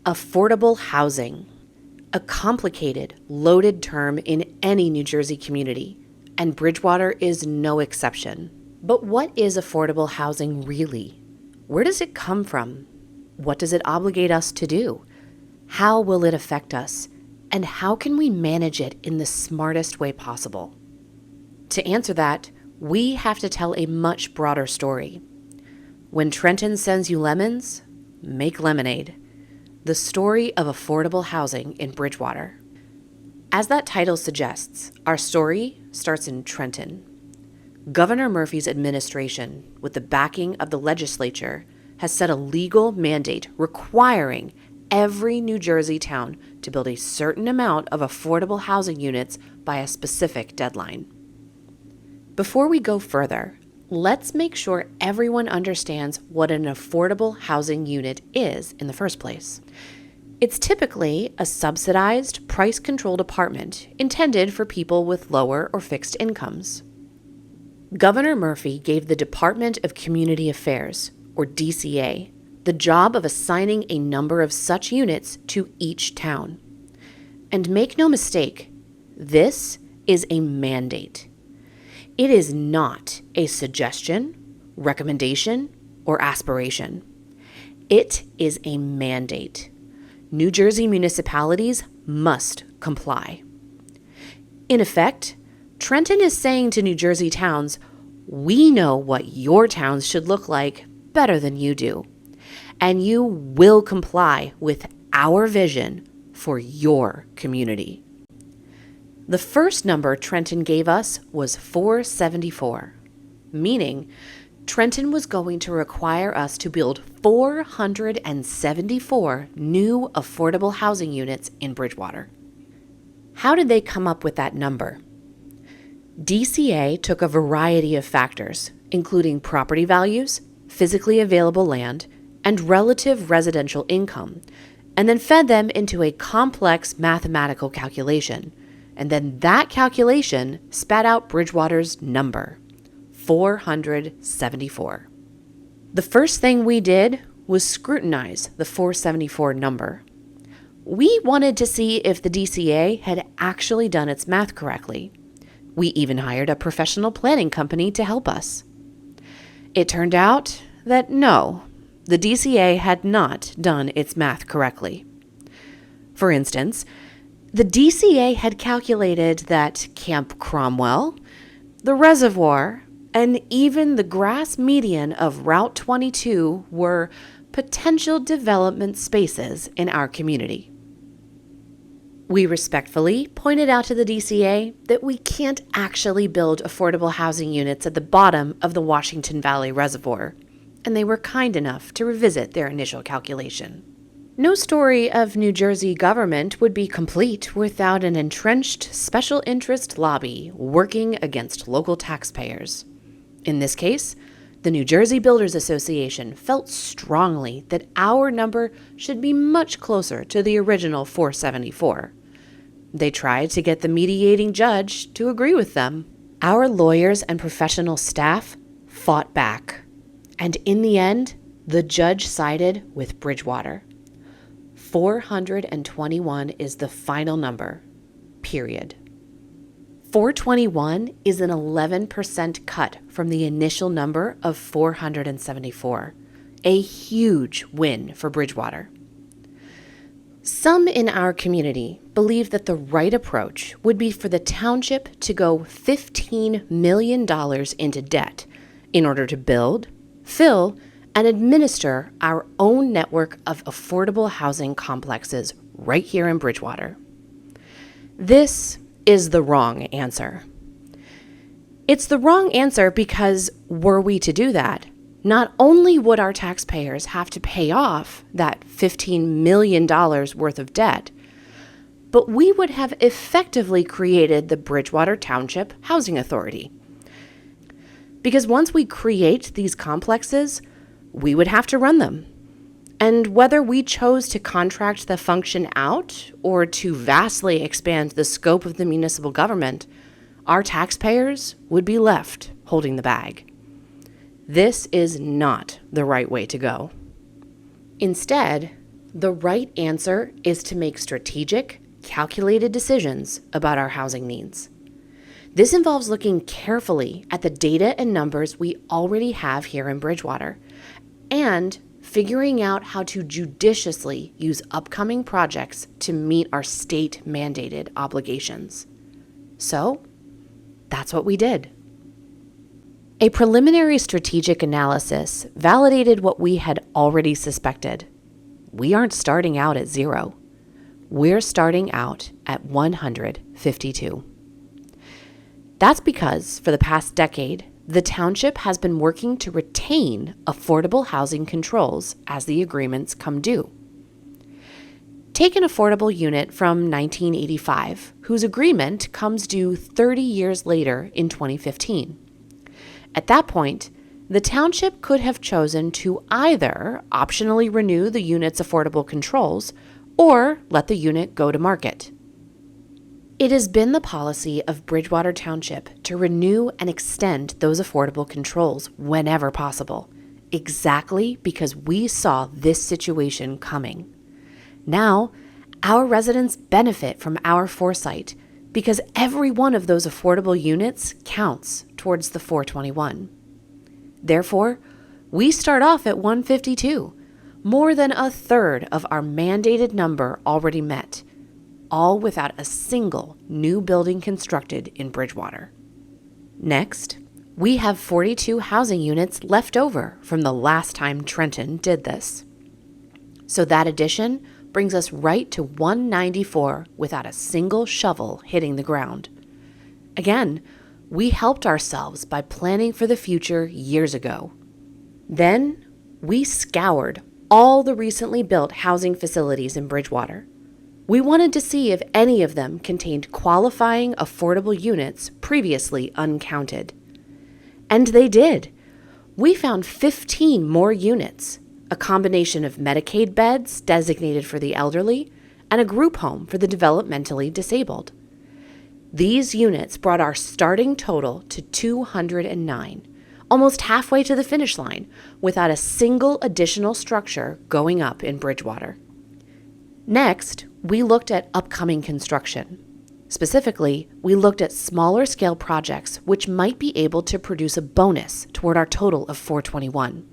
Affordable housing, a complicated, loaded term in any New Jersey community, and Bridgewater is no exception. But what is affordable housing really? Where does it come from? What does it obligate us to do? How will it affect us? And how can we manage it in the smartest way possible? To answer that, we have to tell a much broader story. When Trenton sends you lemons, make lemonade. The story of affordable housing in Bridgewater. As that title suggests, our story starts in Trenton. Governor Murphy's administration, with the backing of the legislature, has set a legal mandate requiring every New Jersey town to build a certain amount of affordable housing units by a specific deadline. Before we go further, let's make sure everyone understands what an affordable housing unit is in the first place. It's typically a subsidized, price-controlled apartment intended for people with lower or fixed incomes. Governor Murphy gave the Department of Community Affairs, or DCA, the job of assigning a number of such units to each town. And make no mistake, this is a mandate. It is not a suggestion, recommendation, or aspiration. It is a mandate. New Jersey municipalities must comply. In effect, Trenton is saying to New Jersey towns, we know what your towns should look like better than you do, and you will comply with our vision for your community. The first number Trenton gave us was 474, meaning Trenton was going to require us to build 474 new affordable housing units in Bridgewater. How did they come up with that number? DCA took a variety of factors, including property values, physically available land, and relative residential income, and then fed them into a complex mathematical calculation. And then that calculation spat out Bridgewater's number, 474. The first thing we did was scrutinize the 474 number. We wanted to see if the DCA had actually done its math correctly. We even hired a professional planning company to help us. It turned out that no, the DCA had not done its math correctly. For instance, the DCA had calculated that Camp Cromwell, the reservoir, and even the grass median of Route 22 were potential development spaces in our community. We respectfully pointed out to the DCA that we can't actually build affordable housing units at the bottom of the Washington Valley Reservoir, and they were kind enough to revisit their initial calculation. No story of New Jersey government would be complete without an entrenched special interest lobby working against local taxpayers. In this case, the New Jersey Builders Association felt strongly that our number should be much closer to the original 474. They tried to get the mediating judge to agree with them. Our lawyers and professional staff fought back, and in the end, the judge sided with Bridgewater. 421 is the final number, period. 421 is an 11% cut from the initial number of 474, a huge win for Bridgewater. Some in our community believe that the right approach would be for the township to go $15 million into debt in order to build, fill, and administer our own network of affordable housing complexes right here in Bridgewater. This is the wrong answer. It's the wrong answer because were we to do that, not only would our taxpayers have to pay off that $15 million worth of debt, but we would have effectively created the Bridgewater Township Housing Authority. Because once we create these complexes, we would have to run them. And whether we chose to contract the function out or to vastly expand the scope of the municipal government, our taxpayers would be left holding the bag. This is not the right way to go. Instead, The right answer is to make strategic, calculated decisions about our housing needs. This involves looking carefully at the data and numbers we already have here in Bridgewater and figuring out how to judiciously use upcoming projects to meet our state-mandated obligations. So, that's what we did. A preliminary strategic analysis validated what we had already suspected. We aren't starting out at 0. We're starting out at 152. That's because for the past decade, the township has been working to retain affordable housing controls as the agreements come due. Take an affordable unit from 1985, whose agreement comes due 30 years later in 2015. At that point, the township could have chosen to either optionally renew the unit's affordable controls or let the unit go to market. It has been the policy of Bridgewater Township to renew and extend those affordable controls whenever possible, exactly because we saw this situation coming. Now, our residents benefit from our foresight because every one of those affordable units counts towards the 421. Therefore, we start off at 152, more than a third of our mandated number already met, all without a single new building constructed in Bridgewater. Next, we have 42 housing units left over from the last time Trenton did this. So that addition brings us right to 194 without a single shovel hitting the ground. Again, we helped ourselves by planning for the future years ago. Then, we scoured all the recently built housing facilities in Bridgewater. We wanted to see if any of them contained qualifying affordable units previously uncounted. And they did. We found 15 more units, a combination of Medicaid beds designated for the elderly and a group home for the developmentally disabled. These units brought our starting total to 209, almost halfway to the finish line, without a single additional structure going up in Bridgewater. Next, we looked at upcoming construction. Specifically, we looked at smaller scale projects which might be able to produce a bonus toward our total of 421.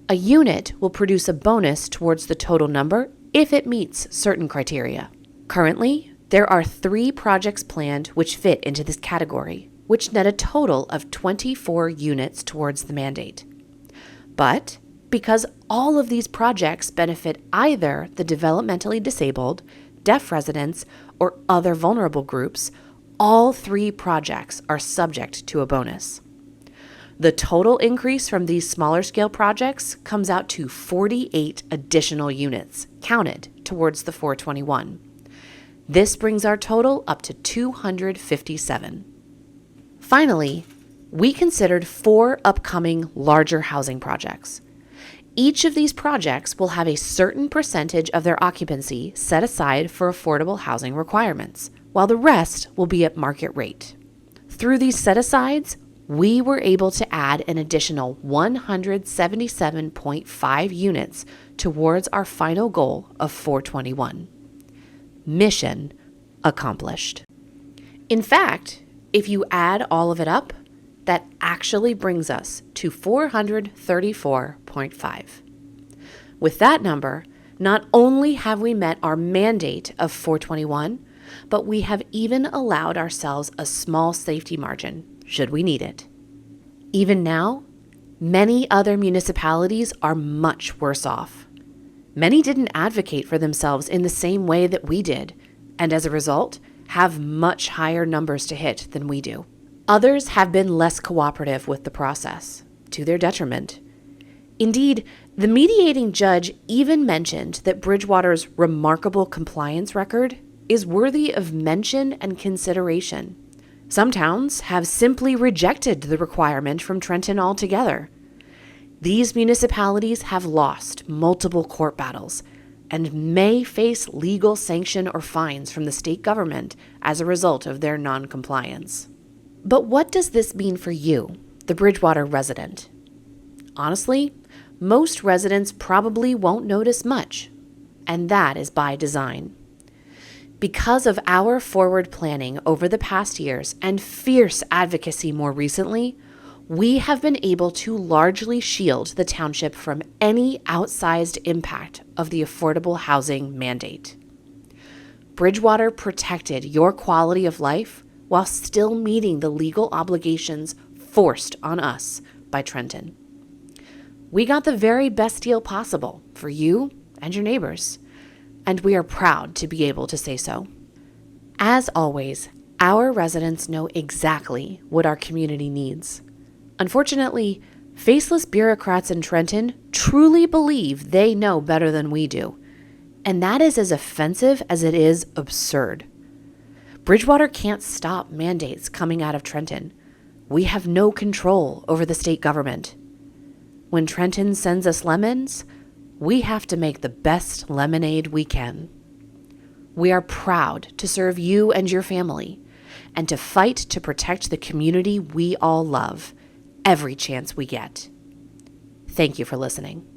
A unit will produce a bonus towards the total number if it meets certain criteria. Currently, there are 3 projects planned which fit into this category, which net a total of 24 units towards the mandate. But because all of these projects benefit either the developmentally disabled, deaf residents, or other vulnerable groups, all 3 projects are subject to a bonus. The total increase from these smaller scale projects comes out to 48 additional units counted towards the 421. This brings our total up to 257. Finally, we considered 4 upcoming larger housing projects. Each of these projects will have a certain percentage of their occupancy set aside for affordable housing requirements, while the rest will be at market rate. Through these set-asides, we were able to add an additional 177.5 units towards our final goal of 421. Mission accomplished. In fact, if you add all of it up, that actually brings us to 434.5. With that number, not only have we met our mandate of 421, but we have even allowed ourselves a small safety margin, should we need it. Even now, many other municipalities are much worse off. Many didn't advocate for themselves in the same way that we did, and as a result, have much higher numbers to hit than we do. Others have been less cooperative with the process, to their detriment. Indeed, the mediating judge even mentioned that Bridgewater's remarkable compliance record is worthy of mention and consideration. Some towns have simply rejected the requirement from Trenton altogether. These municipalities have lost multiple court battles and may face legal sanction or fines from the state government as a result of their non-compliance. But what does this mean for you, the Bridgewater resident? Honestly, most residents probably won't notice much. and that is by design. Because of our forward planning over the past years and fierce advocacy more recently, we have been able to largely shield the township from any outsized impact of the affordable housing mandate. Bridgewater protected your quality of life while still meeting the legal obligations forced on us by Trenton. We got the very best deal possible for you and your neighbors, and we are proud to be able to say so. As always, our residents know exactly what our community needs. Unfortunately, faceless bureaucrats in Trenton truly believe they know better than we do, and that is as offensive as it is absurd. Bridgewater can't stop mandates coming out of Trenton. We have no control over the state government. When Trenton sends us lemons, we have to make the best lemonade we can. We are proud to serve you and your family and to fight to protect the community we all love every chance we get. Thank you for listening.